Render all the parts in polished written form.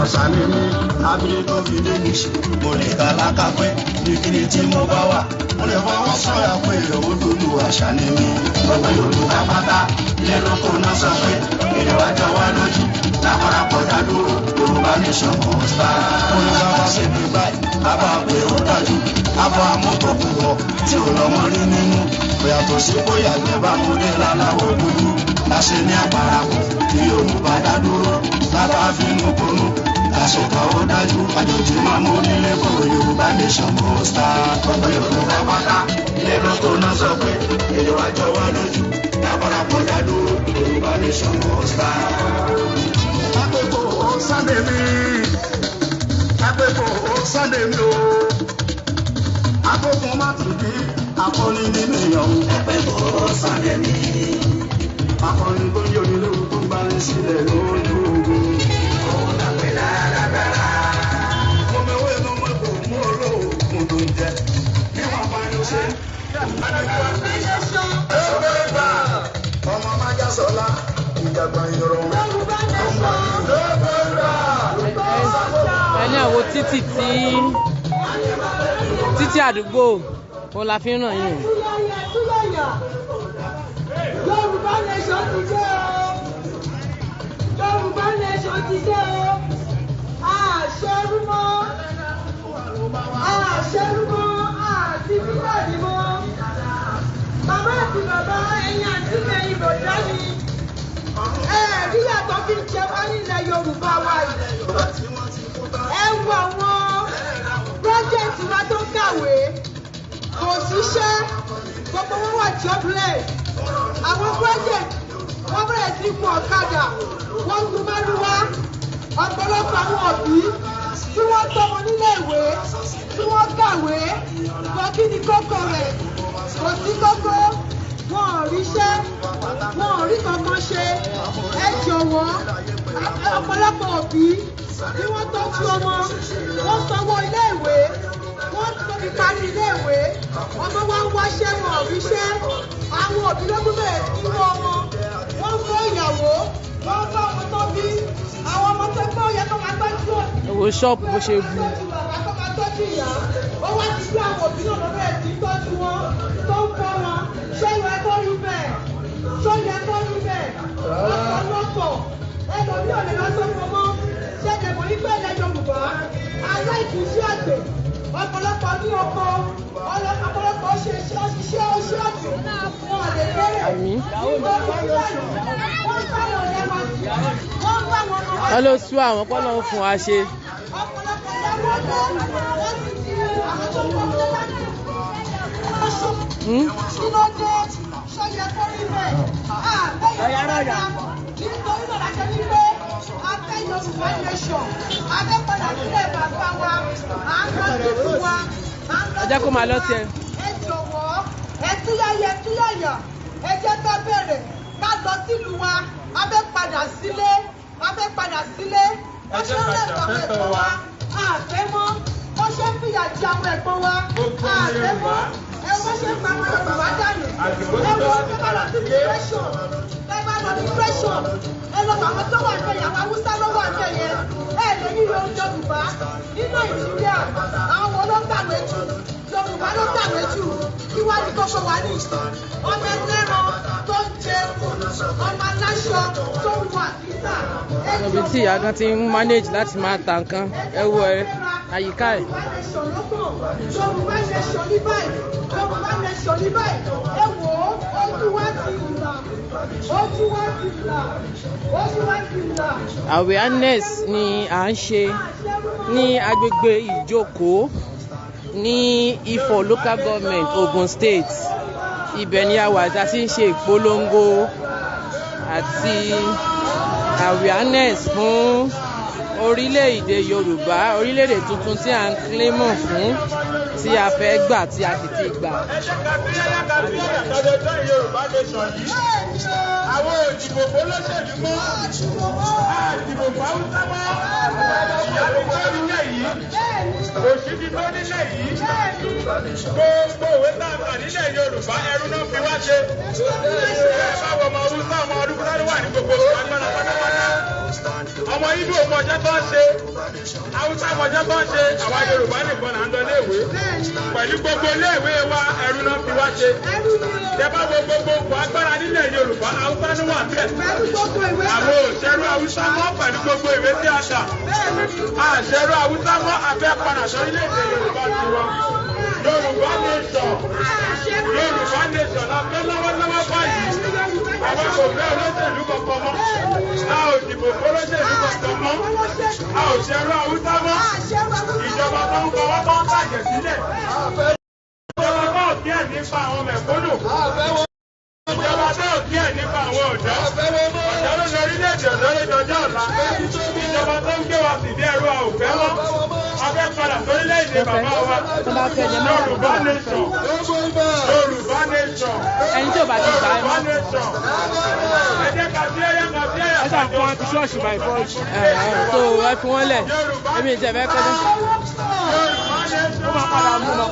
Ọ̀sánimi abiri tó fi dé níṣì mo lè ka lákàpẹ́ níkiri tí mo bá wà mo lè fọwọ́ sọ̀yà pé òdodo àṣà ni mí. Gbogbo Yorùbá pátá lẹ́nu kò náà sọ pé èdè wa jọ wá lójú lápárapọ̀ dádúró Yorùbá nation must stand. Olùkọ́ bá ṣe bí báyìí bàbá pé ó dájú àbọ̀ àmọ́tòkùrọ̀ tí ò lọ́mọ rí nínú yàtọ̀ sí bóyá ìjọba mú dé láláwọ̀ dúdú láṣẹ ní àpárapọ̀ tí Yorùbá dádúró lábá fínú kónú àṣọkọ̀ ó dájú àjòjì máa mú nílé kó Yorùbá nation must stand. Gbogbo Yorùbá pátá lẹ́nu tó náà sọ pé èdè wa jọ wá lójú lápárapọ̀ dádúró Yorùbá nation must stand. Àpèkò Sunday mi àpèkò Sunday mi o àpèkò má tún bí akọni nínú ìyàwó. Àpèkò Sunday mi akọni tó yọ nílé o tó gbá ní sílẹ̀ lójú ogun. Òun dàgbé dáradára. Mo mẹ́wé ló mọ̀ kó mú olóògùn tó ń jẹ kí wọ́n bá yín ṣe. Ọmọ májá sọlá ìjàgbá ìrọ̀ ẹni àwọn títí àdúgbò wọn la fi ń ràn yín. Yorùbá nation ti dé o. Yorùbá nation ti dé o. Àṣẹrúmọ́ àti bíbélì mọ́. Bàbá àti bàbá ẹ̀yìn àti ẹ̀yìn bọ̀dá ni. Rí yàtọ̀ fi ń jẹ wá nílẹ̀ Yorùbá wa yìí. Ẹ wo àwọn pọ́jẹ́tì wa tó kàwé kò síṣẹ́ gbogbo wọn wà jobless. Àwọn pọ́jẹ́tì wọ́n bẹ̀rẹ̀ sí fún ọ̀kadà wọ́n gun márúwá ọ̀pọ̀lọpọ̀ àwọn òbí tí wọ́n tọ́mọ nílé ìwé tí wọ́n kàwé kò kí ni kókó rẹ̀ kò sí kókó wọn ò ríṣẹ́ wọn ò rí kankan ṣe. Ẹ jọ̀wọ́ ọ̀pọ̀lọpọ̀ òbí tí wọ́n tọ́jú ọmọ wọ́n sanwó ilé ìwé wọ́n tóbi parí ilé ìwé ọmọ wa ń wáṣẹ́ wọn ò ríṣẹ́. Àwọn òbí ló tún bẹ̀rẹ̀ sí wọ́ ọmọ wọ́n fọ́ ìyàwó wọ́n fọ́ ọmọ tó bí àwọn ọmọ tó gbọ́ yẹ kó máa tọ́jú ọ̀. Èwo ṣọ́ọ̀bù bó ṣe bu. Kó máa tọ́jú ìyá ó wá ti gbé àwọn òbí náà lọ́bẹ̀ tí tọ́jú wọn tó ń fọ́ wọn. Ṣé ìwé tó rí bẹ́ẹ̀? Ṣó yẹ kó rí bẹ́ẹ̀? Ọ̀pọ̀lọpọ̀ ẹlòmí ò lè lọ sóko mọ́. Ṣé ẹ̀dẹ̀mọ̀ yí pé ilẹ̀ Yorùbá aláìkúsí àgbẹ̀ ọ̀pọ̀lọpọ̀ ní oko ọ̀pọ̀lọpọ̀ ṣe ṣiṣẹ́ oṣù ọ̀gbìn wọn lè bẹ̀rẹ̀. Wọ́n ló sú àwọn pọ́nlọ́ fún wa ṣe. Kí ló dé? Ṣé yẹ kó rí bẹ́ẹ̀? Nítorí náà láṣẹ ní pé a fẹ́ Yorùbá nation, a fẹ́ padà sílẹ̀ bàbá wa, à ń lọ sí fún wa, à ń lọ sí Ẹ jẹ́ kó máa lọ tiẹ̀. Ẹ jọ̀wọ́, ẹ túyàyà, ẹ jẹ́ ká bẹ̀rẹ̀ ká lọ sílùú wa, a fẹ́ padà sílé, wọ́n ṣe ń lẹ̀ bàbá ẹ̀kọ́ wa, a fẹ́ mọ́, wọ́n ṣe ń fìyà jẹ àwọn ẹ̀kọ́ wa, a fẹ́ mọ́, ẹ wọ́n ṣe ń pa àwọn Yorùbá dànù, ẹ wọ́n fẹ́ máa lọ sí depression. Depression ẹ lọ bá àwọn tó wà ní ẹ̀yà àwọn Haúsá ló wà ní ẹ̀yẹ ẹ lè ní Yorùbá ní Nàìjíríà àwọn ló kàwé jù Yorùbá ló kàwé jù kí wá ní kókó wà ní ọmọ ẹlẹ́ran tó ń jẹ ọmọ aláṣọ tó ń wà níta. Ibi tí ìyá gan ti ń manage láti máa ta nǹkan ẹ wo àyíká ẹ̀. Yorùbá nation ní báyìí Yorùbá nation ní báyìí ẹ wò ó ojú wa ti là. Awareness ni à ń ṣe ní agbègbè Ìjókòó ní Ifọ̀ local government Ogun State. Ibẹ̀ ni a wà tá a ti ń ṣe ìpolongo àti awareness fún orílẹ̀-èdè Yorùbá, orílẹ̀-èdè tuntun tí à ń claimọ̀ fún, tí a fẹ́ gbà tí a sì ti gbà. Àwọn òdìbò olóṣèlú mọ́, àdìbò fáwùsá mọ́, ìyá ti tó nílẹ̀ yìí, òṣì ti tó nílẹ̀ yìí, gbogbo òwe tá a kà nílẹ̀ Yorùbá ẹrú náà fi wá ṣe. Báwo ọmọ Haúsá ọmọ ọdún fúnra wà ní gbogbo agbára pátápátá. ọmọ Ìgbò mọ̀jẹ́ tó ń ṣe, Haúsá mọ̀jẹ́ tó ń ṣe, àwa Yorùbá nìkan là ń lọ léèwé. Pẹ̀lú gbogbo léèwé wa ẹrú náà fi wá ṣe. Ìjọba gbogbo agbára nílẹ̀ Yorùbá, Haúsá ló wà bẹ́ẹ̀. Àwọn òṣèrú Haúsá mọ́ pẹ̀lú gbogbo ìwé tí a ṣà. Àṣẹrú Haúsá mọ́ abẹ́ padà sórílẹ̀-èdè Yorùbá ti wá. Yoruba nation la fẹ́ lọ́wọ́lọ́wọ́ báyìí. Àwọn kò fẹ́ olóṣèlú kankan mọ́. A ò dìbò fọlọ́ṣèlú kankan mọ́. A ò ṣẹrú Haúsá mọ́. Ìjọba tó ń fọwọ́ tó ń bàjẹ́ sílẹ̀. Ìjọba náà kí ẹ̀ nípa àwọn mẹ̀kúnnù. Ìjọba náà kí ẹ̀ nípa àwọn ọ̀dọ́. Ọ̀dọ́ ló lọ orílẹ̀-èdè ọ̀dọ́ lójọjọ́ ọ̀la. Ìjọba tó ń gbé wa fìdí ẹ̀rọ àwòfẹ́ mọ́. Abẹ́ padà sórílẹ̀-èdè bàbá wa. Yoruba nation. Yoruba nation. Ẹni tí ò bá ti gbà ẹ mọ́. Ẹ jẹ́ ká bí ẹyẹ ká bí ẹyẹ. Ẹ sàn fún wọn ti ṣọ́ọ̀ṣì by force. So ẹ fi wọ́n lẹ̀. Èmi ìjẹ́ fẹ́ kọ́ ní. Ó máa padà mú lọ.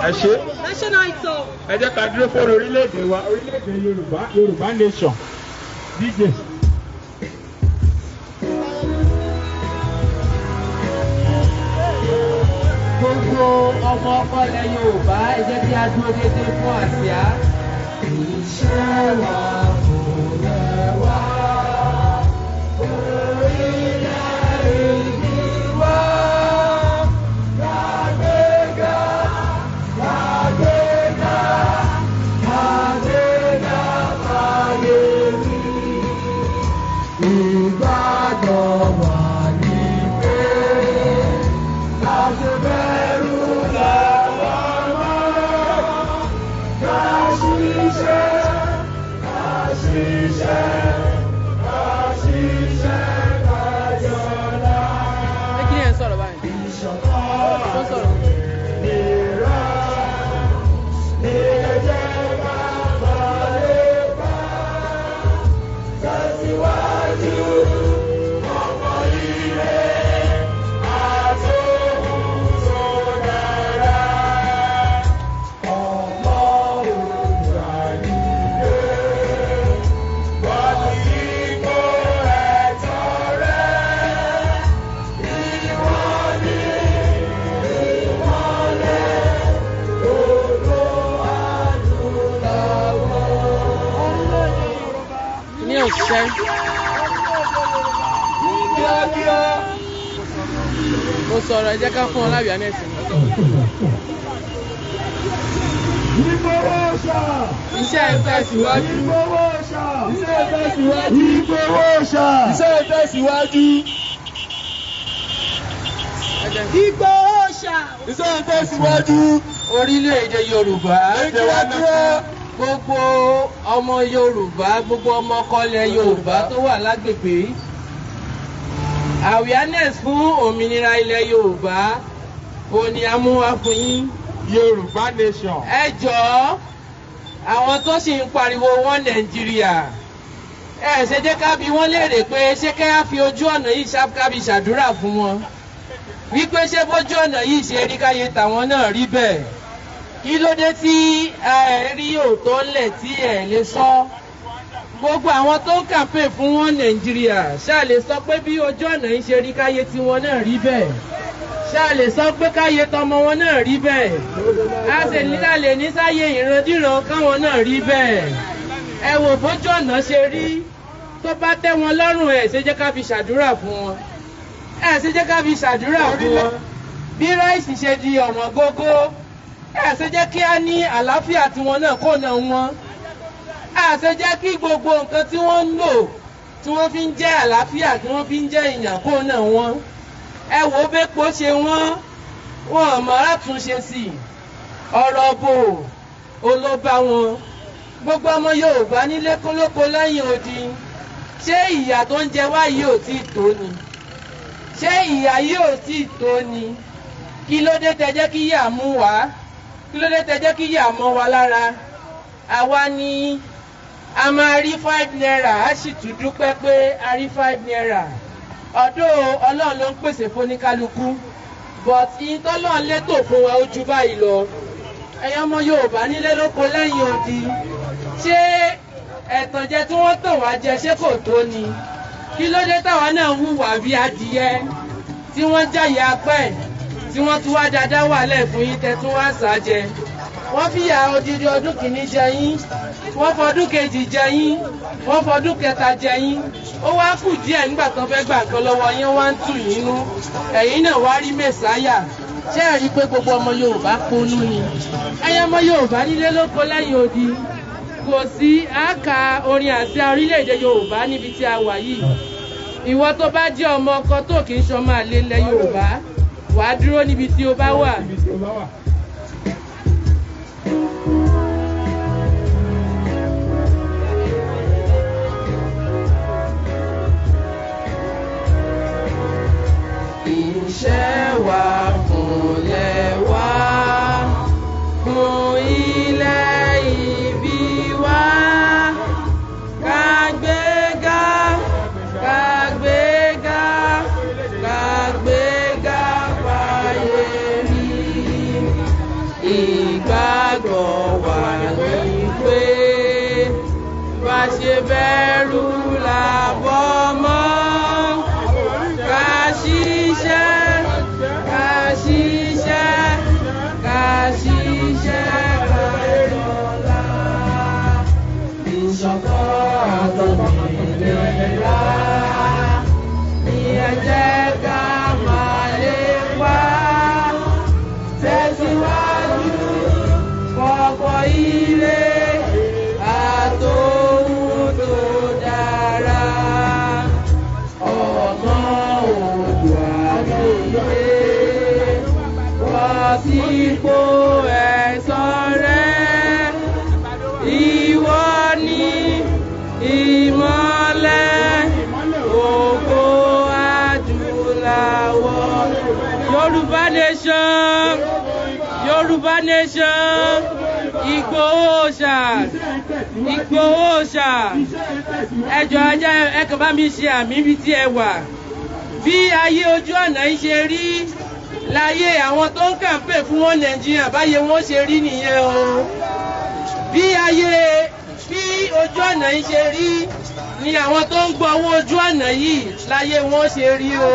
Ẹ ṣé. Ẹ jẹ́ ká dúró fún orílẹ̀-èdè wa, orílẹ̀-èdè Yorùbá, Yorùbá nation. DJ. Gbogbo ọmọ ọkọlẹ̀ Yorùbá ẹ jẹ́ kí a dúró déédéé fún àsíá. Iṣẹ́ wa kò lẹ́wà, orílẹ̀-èdè wa. Gbàgbéga, gbàgbéga, gbàgbéga fàyè mi. Ìgbàgbọ́ wa ní pé láti bẹ̀rù làwọn mọ́. Ká ṣiṣẹ́, ká ṣiṣẹ́, ká ṣiṣẹ́ ká jọlá. Ẹ kí ni ẹ ń sọ̀rọ̀ báyìí? Ìṣọ̀kan ó sọ̀rọ̀. Ìrà ní ẹ̀jẹ̀ ká balẹ̀ bá. Tẹ̀síwájú ọmọ ire àtòhùn tó dára. Ọmọ òwúrọ̀ nílé wọ́n ti kó ẹ̀tọ́ rẹ̀. Ìwọ́n ní ìmọ́lẹ̀ ògo adúláwọ̀. Ní òṣìṣẹ́. Mo sọ̀rọ̀ ẹ jẹ́ ká fún ọ lábìá nẹ́ẹ̀sì. Iṣẹ́ ìtẹ̀síwájú. Iṣẹ́ ìtẹ̀síwájú. Iṣẹ́ ìtẹ̀síwájú. Iṣẹ́ ìtẹ̀síwájú. Orílẹ̀-èdè Yorùbá. Gbogbo ọmọ Yorùbá, gbogbo ọmọ ọkọlẹ̀ Yorùbá tó wà lágbègbè. Awareness fún òmìnira ilẹ̀ Yorùbá òní amúwá fún yín. Yorùbá nation. Ẹ jọ̀ọ́ àwọn tó sì ń pariwo wọn Nàìjíríà ẹ ṣe jẹ́ ká bi wọ́n léèrè pé ṣé ká fi ojú ọ̀nà yìí ṣàbí ṣàdúrà fún wọn wípé ṣé bójú ọ̀nà yìí ṣe rí káyé tàwọn náà rí bẹ́ẹ̀ kí ló dé tí ẹ rí òótọ́ ńlẹ̀ tí ẹ lè sọ gbogbo àwọn tó ń kàmpé fún wọn Nàìjíríà ṣáà lè sọ pé bí ojú ọ̀nà yìí ṣe rí káyé tiwọn náà rí bẹ́ẹ̀ ṣáà lè sọ pé káyé tọmọ wọn náà rí bẹ́ẹ̀ a sì nílà lè ní sáyé ìrandíran káwọn náà rí bẹ́ẹ̀ ẹ wò bójú ọ̀nà ṣe rí tó bá tẹ́ wọn lọ́rùn ẹ̀ ṣe jẹ́ ká fi ṣàdúrà fún wọn ẹ̀ ṣe jẹ́ ká fi ṣàdúrà fún wọn bí ráìsì ṣe di ọ̀wọ́n gógó ẹ̀ ṣe jẹ́ kí á ní àlàáfíà tiwọn náà kó náà wọn ẹ̀ ṣe jẹ́ kí gbogbo nǹkan tí wọ́n ń lò tí wọ́n fi ń jẹ́ àlàáfíà tí wọ́n fi ń jẹ́ ìyàn kó náà wọn ẹ wò bẹ́pọ̀ ṣe wọ́n mọ̀ látúnṣe sí ọ̀rọ̀ bò olóbá wọn gbogbo ọmọ Yorùbá nílé kólókó lẹ́yìn odi ṣé ìyà tó ń jẹ wá yìí ò tí ì tó ni ṣé ìyà yìí ò tí ì tó ni kí ló dé tẹ́ jẹ́ kí yà mú wá, kí ló dé tẹ́ jẹ́ kí yà mọ́ wa lára. Àwa ni a máa rí 5 naira, a sì tún dúpẹ́ pé a rí 5 naira. Ọ̀dọ̀ Ọlọ́run ló ń pèsè fóníkálukú, but ìtọ́lọ́run létò fún wa ó jù báyìí lọ. Ẹ̀yin ọmọ Yorùbá nílé lóko lẹ́yìn odi, ṣé ẹ̀tànjẹ tí wọ́n tàn wá jẹ ṣé kò tó ni? Kí ló dé táwa náà hùwà bí adìyẹ tí wọ́n jáyé apẹ́ tí wọ́n tún wá dáadáa wà lẹ̀ fún yín tẹ́ tún wá sàájẹ? Wọ́n fìyà odidi ọdún kìíní jẹ yín, wọ́n fọdún kejì jẹ yín, wọ́n fọdún kẹta jẹ yín. Ó wá kù díẹ̀ nígbà tó fẹ́ gbà nǹkan lọ́wọ́ yín wá ń tù yín nú. Ẹ̀yin náà wá rí mẹ̀sáyà. Ṣé ẹ rí pé gbogbo ọmọ Yorùbá ponú ni? Ẹ̀yin ọmọ Yorùbá nílé lóko lẹ́yìn odi. Kò sí àkà orin àsíá orílẹ̀-èdè Yorùbá níbi tí a wà yìí. Ìwọ tó bá jẹ́ ọmọ ọkọ tó kì í ṣọmọ àlè ilẹ̀ Yorùbá, wàá dúró níbi tí o bá wà. Iṣẹ́ wa kúnlẹ̀ wá fún ilẹ̀ ìbí wa, kàgbéga, kàgbéga, kàgbéga fáyé rí. Ìgbàgbọ́ wa ní pé bá ṣe bẹ̀rù làbọ̀ mọ́. Sípò ẹ̀san rẹ̀, ìwọ ni ìmọ́lẹ̀ ògo adúláwọ̀. Yoruba nation, Yoruba nation, Ìgbòho ṣà, Ìgbòho ṣà. Ẹ jọ̀ọ́ ẹ kàn bá mi ṣe àmì ibi tí ẹ wà. Bí ayé ojú ọ̀nà yìí ṣe rí láyé àwọn tó ń kàǹpé fún wọn Nàìjíríà báyé wọn ṣe rí nìyẹn o. Bí ojú ọ̀nà yìí ṣe rí ni àwọn tó ń gbọ́ owó ojú ọ̀nà yìí láyé wọn ṣe rí o.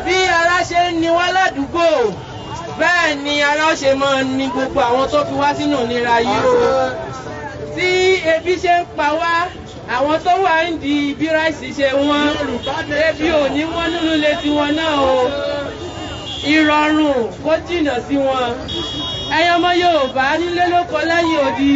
Bí ara ṣe ń ni wá ládùúgbò bẹ́ẹ̀ ni ara ṣe máa ń ni gbogbo àwọn tó fi wá sínú ìnira yìí o. Tí ebi ṣe ń pa wá, àwọn tó wà ń di bí ráìsì ṣe wọ́n, ebi ò ní wọ́n nínú ilé tiwọn náà o. Ìrọ̀rùn kó jìnnà sí wọn. Ẹ̀yin ọmọ Yorùbá nílé lóko lẹ́yìn odi.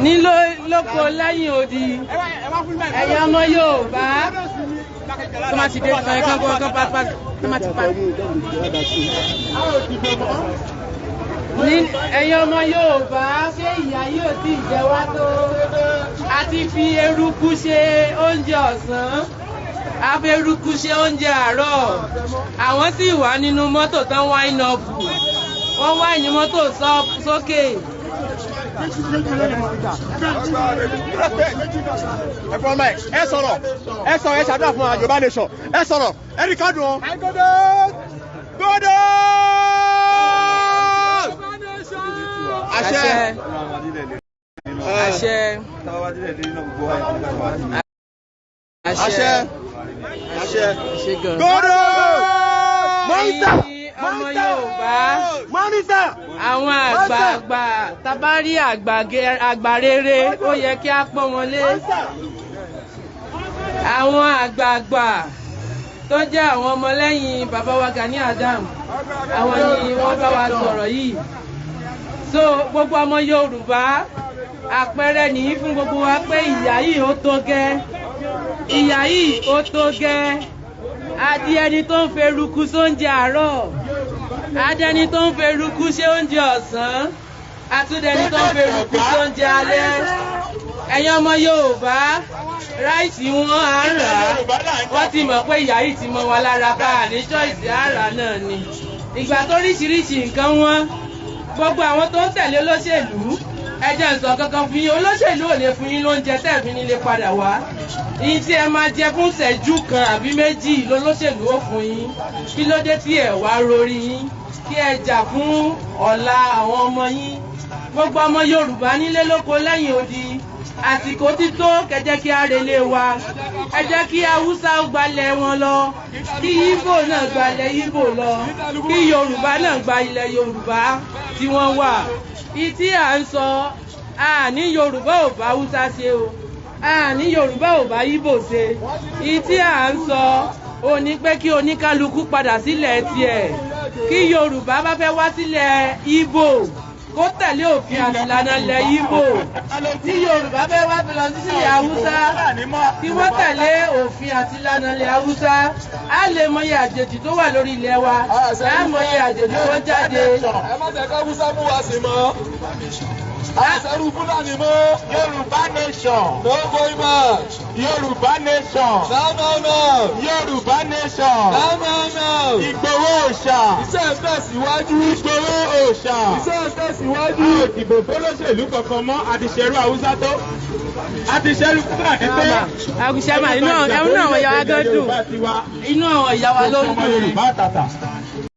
Nílò lóko lẹ́yìn odi. Ẹ̀yin ọmọ Yorùbá. Tó máa ti dé kan ẹ̀kan kan pápá tó máa ti pa. Ẹ̀yin ọmọ Yorùbá, ṣé ìyà yóò tí ì jẹ wá tó? A ti fi eruku ṣe oúnjẹ ọ̀sán, a fi eruku ṣe oúnjẹ àárọ̀. Àwọn sì wà nínú mọ́tò tán wáìnì ọ̀pù, wọ́n wáìnì mọ́tò sókè. Ẹ sọ̀rọ̀, ẹ ṣàdúrà fún Yoruba nation, ẹ sọ̀rọ̀, ẹ rí kádùn ọ́. Gbọ́dọ̀! Àṣẹ. Àṣẹ. Àṣẹ. Àṣẹ. Gbọ́dọ̀! Ọmọ Yorùbá, àwọn àgbààgbà tabari àgbà rere ó yẹ kí a pọ́n wọn lé. Àwọn àgbààgbà tó jẹ́ àwọn ọmọlẹ́yìn bàbá wa Gani Adams, àwọn ni wọ́n bá wa sọ̀rọ̀ yìí. So gbogbo ọmọ Yorùbá, àpẹẹrẹ nìyí fún gbogbo wa pé ìyà yìí ó tó gẹ́, ìyà yìí ó tó gẹ́. Adi ẹni tó ń fẹ́ eruku sóúnjẹ àárọ̀, adi ẹni tó ń fẹ́ eruku ṣe oúnjẹ ọ̀sán, àtúndẹni tó ń fẹ́ eruku sóúnjẹ alẹ́. ẹ̀yin ọmọ Yorùbá ráìsì wọn à ń rà á wọ́n ti mọ̀ pé ìyá yìí ti mọ wa lára bá a ní choice àrà náà ni ìgbà tó ríṣiríṣi nǹkan wọn gbogbo àwọn tó ń tẹ̀lé olóṣèlú ẹjẹ́ ń sọ kankan fún yín olóṣèlú ò lè fún yín lóúnjẹ tẹ́ẹ̀fín nílé padà wá yín tí ẹ máa jẹ fún ìṣẹ́jú kan àbí méjì lólóṣèlú ó fún yín kí ló dé tí ẹ wá rorí yín kí ẹ jà fún ọ̀la àwọn ọmọ yín gbogbo ọmọ Yorùbá nílé lóko lẹ́yìn odi àsìkò ti tó kẹjẹ́ kí á relé wa ẹ jẹ́ kí Haúsá gbalẹ̀ wọn lọ kí Ìgbò náà gbalẹ̀ Ìgbò lọ kí Yorùbá náà gba ilẹ̀ Yorùbá tí wọ́n wà ìtí à ń sọ àní Yorùbá ò bá Haúsá ṣe o àní Yorùbá ò bá Ìgbò ṣe ìtí à ń sọ ó ní pé kí oníkálukú padà sílẹ̀ tiẹ̀ kí Yorùbá bá fẹ́ wá sílẹ̀ Ìgbò kó tẹ̀lé òfin àti ìlànà ilẹ̀ Ìgbò tí Yorùbá fẹ́ wá fi lọ sí ilẹ̀ Haúsá kí wọ́n tẹ̀lé òfin àti ìlànà ilẹ̀ Haúsá á lè mọyì àjèjì tó wà lórí ilẹ̀ wa á mọyì àjèjì tó jáde. ẹ má jẹ́ ká Haúsá mú wa sí mọ́. Àṣẹrù Fúlàní mọ́. Yoruba nation. No going back. Yoruba nation. No. Yoruba nation. No. Ìgbòho òòṣà. Iṣẹ́ tẹ̀síwájú. Ìgbòho òòṣà. Iṣẹ́ tẹ̀síwájú. A ò dìbò fólóṣèlú kankan mọ́ àdìṣẹ́rú Haúsá tó. Àdìṣẹ́rú Fúlàní tó. àgùṣàmà inú àwọn ìyá wa gan dùn inú àwọn ìyá wa ló ń dùn. Yorùbá tàtà.